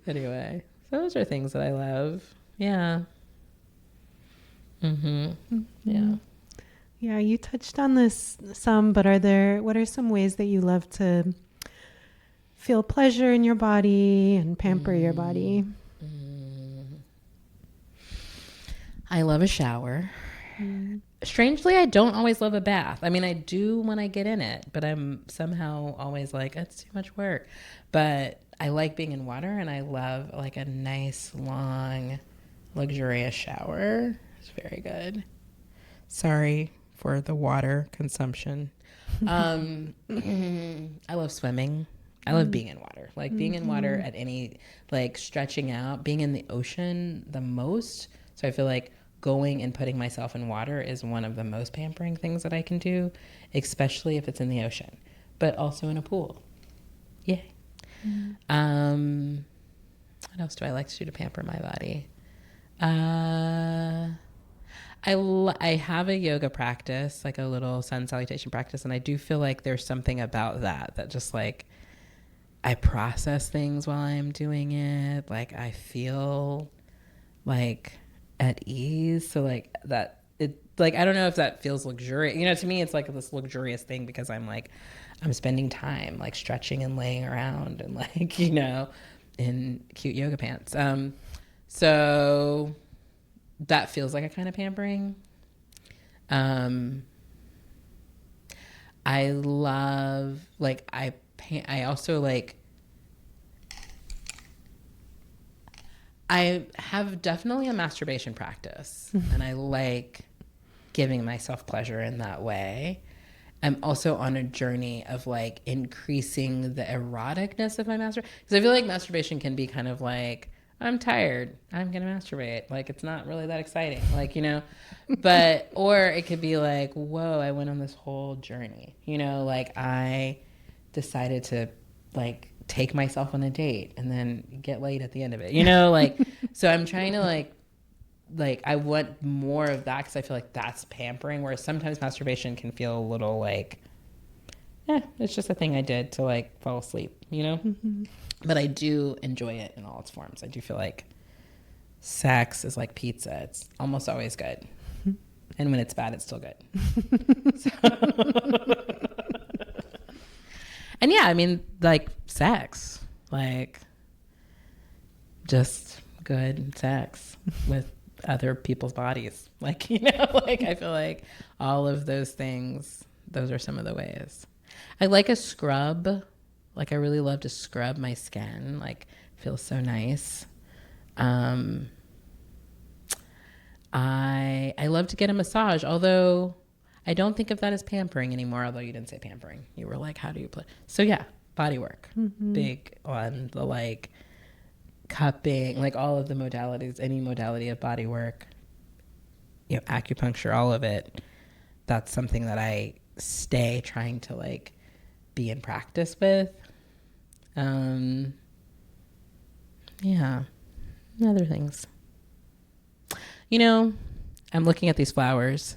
Anyway, those are things that I love. Yeah. Mm-hmm. Yeah. Yeah, you touched on this some, but what are some ways that you love to feel pleasure in your body and pamper your body? I love a shower. Strangely, I don't always love a bath. I mean, I do when I get in it, but I'm somehow always like, it's too much work. But I like being in water, and I love like a nice, long, luxurious shower. It's very good. Sorry for the water consumption. I love swimming. I love being in water. Like being in water at any, like stretching out, being in the ocean the most. So I feel like going and putting myself in water is one of the most pampering things that I can do, especially if it's in the ocean, but also in a pool. Yay. What else do I like to do to pamper my body? I have a yoga practice, like a little sun salutation practice, and I do feel like there's something about that just like I process things while I'm doing it. Like I feel like at ease. So like that it like I don't know if that feels luxurious. You know, to me it's like this luxurious thing because I'm spending time like stretching and laying around and like, you know, in cute yoga pants. So that feels like a kind of pampering. I love like I also like I have definitely a masturbation practice and I like giving myself pleasure in that way. I'm also on a journey of like increasing the eroticness of my masturbation because I feel like masturbation can be kind of like I'm tired, I'm gonna masturbate, like it's not really that exciting, like, you know, but or it could be like, whoa, I went on this whole journey, you know, like I decided to like take myself on a date and then get laid at the end of it, you know, like so I'm trying to like I want more of that because I feel like that's pampering, whereas sometimes masturbation can feel a little like it's just a thing I did to like fall asleep, you know. But I do enjoy it in all its forms. I do feel like sex is like pizza, it's almost always good, and when it's bad it's still good. So. And yeah, I mean like sex, like just good sex with other people's bodies, like, you know, like I feel like all of those things, those are some of the ways. I like a scrub, like I really love to scrub my skin, like feels so nice. I love to get a massage, although I don't think of that as pampering anymore, although you didn't say pampering, you were like how do you play, so yeah, body work, big on the like cupping, like all of the modalities, any modality of body work, you know, acupuncture, all of it. That's something that I stay trying to like be in practice with. Yeah, other things. You know, I'm looking at these flowers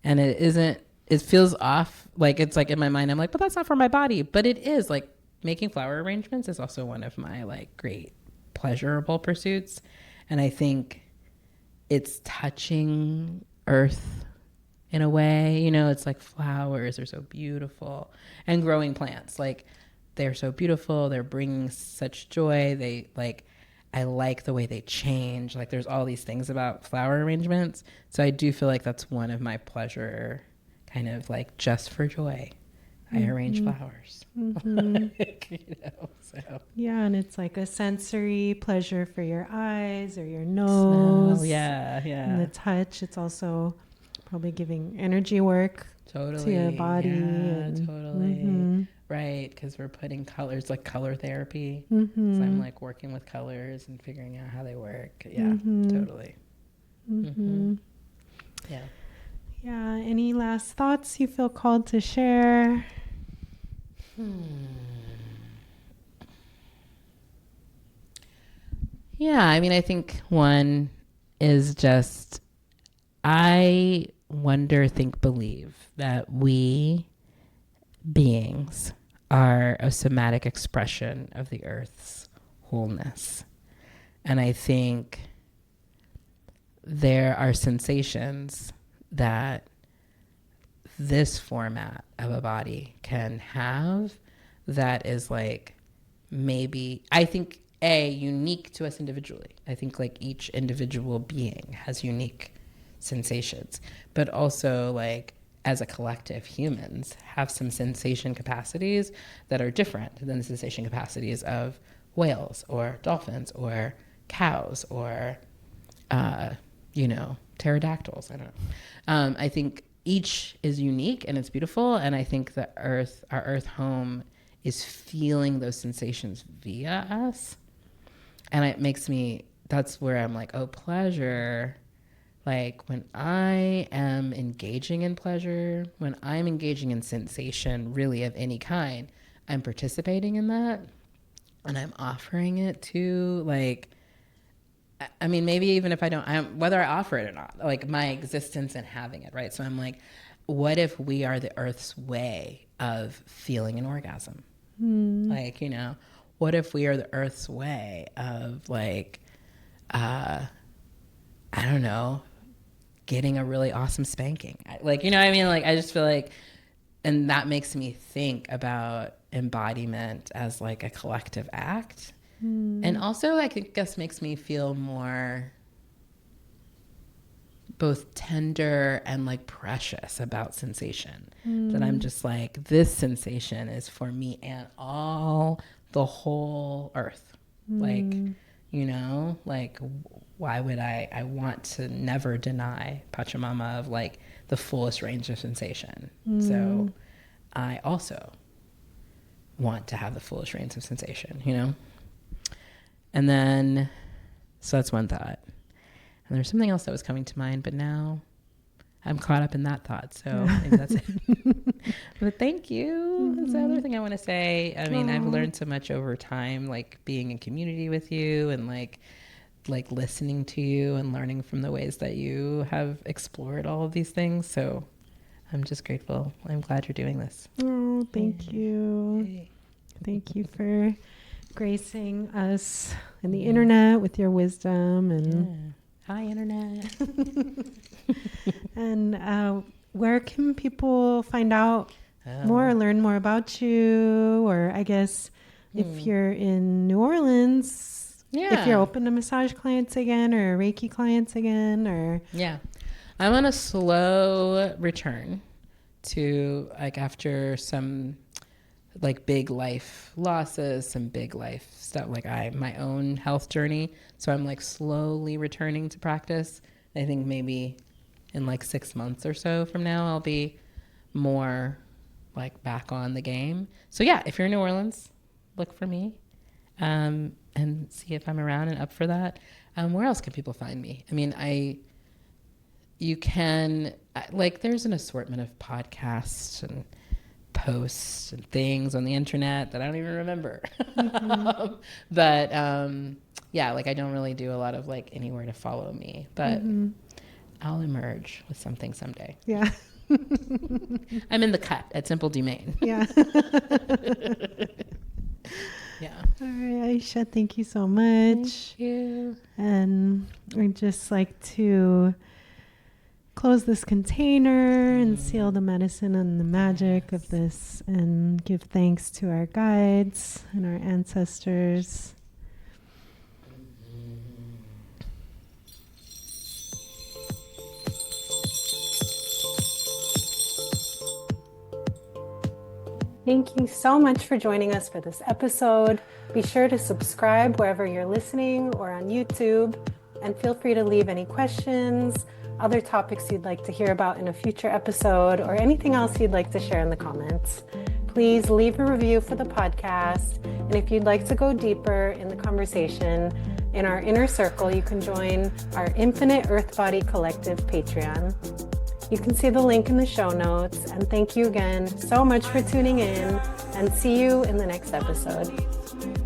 and it feels off. Like it's like in my mind, I'm like, but that's not for my body. But it is like making flower arrangements is also one of my like great pleasurable pursuits. And I think it's touching earth in a way, you know, it's like flowers are so beautiful and growing plants, like they're so beautiful. They're bringing such joy. They like, I like the way they change. Like there's all these things about flower arrangements. So I do feel like that's one of my pleasure kind of like just for joy. I arrange flowers. Like, you know, so. Yeah, and it's like a sensory pleasure for your eyes or your nose. Smell, yeah. And the touch, it's also probably giving energy work to your body. Yeah, totally. Right, because we're putting colors, like color therapy. So I'm like working with colors and figuring out how they work. Yeah, totally. Yeah. Yeah, any last thoughts you feel called to share? Yeah, I mean, I think one is just, I wonder, think, believe that we beings are a somatic expression of the earth's wholeness. And I think there are sensations that this format of a body can have that is like maybe, I think, unique to us individually. I think like each individual being has unique sensations, but also like as a collective, humans have some sensation capacities that are different than the sensation capacities of whales or dolphins or cows or, you know, pterodactyls. I don't know. I think each is unique and it's beautiful. And I think the earth, our earth home, is feeling those sensations via us. And it makes me, that's where I'm like, oh, pleasure. Like when I am engaging in pleasure, when I'm engaging in sensation really of any kind, I'm participating in that and I'm offering it to, like, I mean, maybe even if I don't, whether I offer it or not, like my existence and having it, right? So I'm like, what if we are the earth's way of feeling an orgasm? Like, you know, what if we are the earth's way of, like, I don't know, getting a really awesome spanking? Like, you know what I mean? Like, I just feel like, and that makes me think about embodiment as like a collective act. And also, like, I guess makes me feel more both tender and like precious about sensation. That I'm just like, this sensation is for me and all the whole earth. Like, you know, like, why would I want to never deny Pachamama of like the fullest range of sensation. So I also want to have the fullest range of sensation, you know? And then, so that's one thought. And there's something else that was coming to mind, but now I'm caught up in that thought. So maybe that's it. But thank you. That's the other thing I want to say. I mean, I've learned so much over time, like being in community with you and like listening to you and learning from the ways that you have explored all of these things. So I'm just grateful. I'm glad you're doing this. Oh, thank you. Thank you for gracing us and the internet with your wisdom. And hi, internet. And where can people find out more, learn more about you? Or I guess if you're in New Orleans, if you're open to massage clients again or Reiki clients again, or I'm on a slow return to, like, after some like big life losses, some big life stuff, like my own health journey. So I'm like slowly returning to practice. I think maybe in like 6 months or so from now, I'll be more like back on the game. So yeah, if you're in New Orleans, look for me, and see if I'm around and up for that. Where else can people find me? I mean, you can, like, there's an assortment of podcasts and posts and things on the internet that I don't even remember. But yeah, like I don't really do a lot of like anywhere to follow me, but I'll emerge with something someday. Yeah. I'm in the cut at Simple Domain. Yeah. Yeah. All right, Aesha, thank you so much. Thank you. And I'd just like to close this container and seal the medicine and the magic of this, and give thanks to our guides and our ancestors. Thank you so much for joining us for this episode. Be sure to subscribe wherever you're listening or on YouTube, and feel free to leave any questions, other topics you'd like to hear about in a future episode, or anything else you'd like to share in the comments. Please leave a review for the podcast. And if you'd like to go deeper in the conversation in our inner circle, you can join our Infinite Earth Body Collective Patreon. You can see the link in the show notes. And thank you again so much for tuning in, and see you in the next episode.